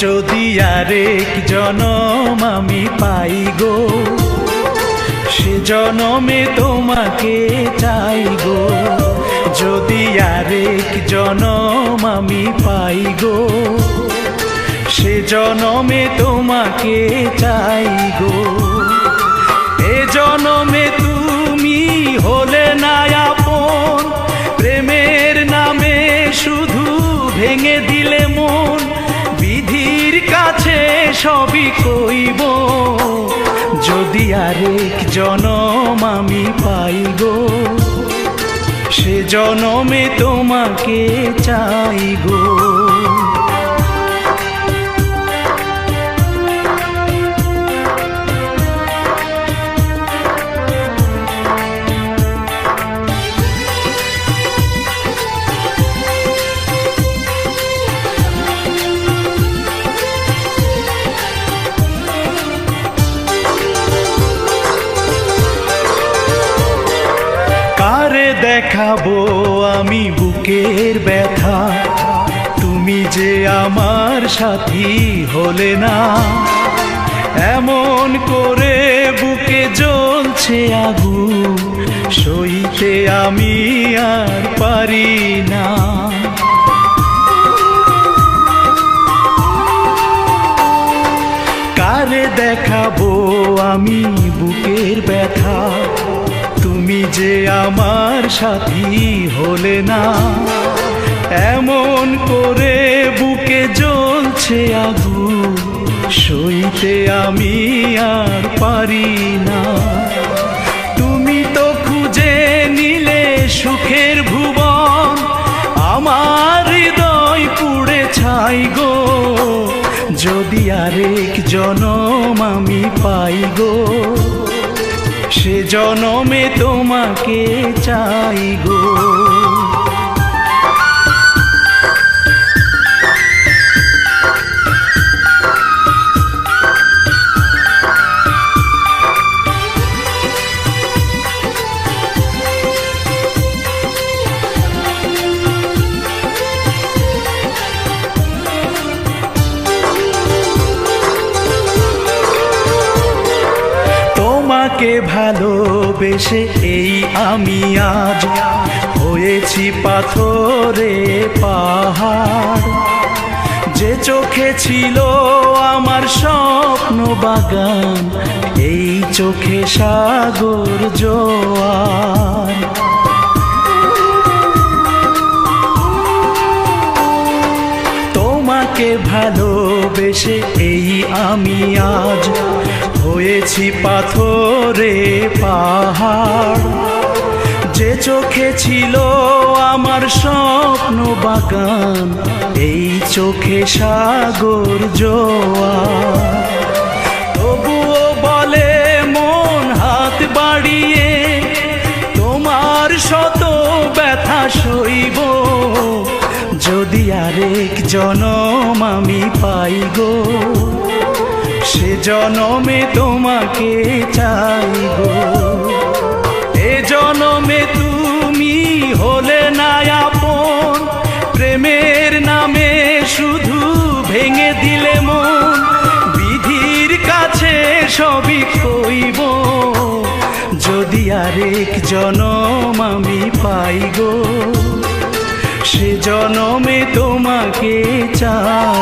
যদি আরেক জনম আমি পাই গো, সে জনমে তোমাকে চাই গো। যদি আরেক জনম আমি পাই গো, সে জনমে তোমাকে চাই গো। এ জনমে তুমি হলে না আপন, প্রেমের নামে শুধু ভেঙে দিলে মন। বিধির কাছে সবই কইব, যদি আরেক জনম আমি পাই গো, সে জনমে তোমাকে চাই গো। কারে দেখাবো আমি বুকের ব্যথা, তুমি যে আমার সাথী হলে না। এমন করে বুকে জ্বলছে আগুন, সইতে আমি আর পারি না। কারে দেখাবো আমি বুকের ব্যথা, তুমি যে আমার সাথী হলে না। এমন করে বুকে জ্বলছে আগুন, সইতে আমি আর পারি না। তুমি তো খুঁজে নিলে সুখের ভুবন, আমার হৃদয় পুড়ে ছাই গো। যদি আরেক জনম আমি পাই গো, সে জনমে তোমাকে চাই গো। তোমাকে ভালোবেসে এই আমি আজ হয়েছি পাথরে পাহাড়। যে চোখে ছিল আমার স্বপ্ন বাগান, এই চোখে সাগর জোয়ার। তোমাকে ভালোবেসে এই আমি আজ হয়েছি পাথরে পাহাড়। যে চোখে ছিল আমার স্বপ্ন বাগান, এই চোখে সাগর জোয়ার। তবুও বলে মন হাত বাড়িয়ে, তোমার শত ব্যথা সইব। যদি আরেক জনম আমি পাই গো, সে জনমে তোমাকে চাই গো। এ জনমে তুমি হলে না আপন, প্রেমের নামে শুধু ভেঙে দিলে মন। বিধির কাছে সবই কইব, যদি আরেক জনম আমি পাই গো, সে জনমে তোমাকে চাই।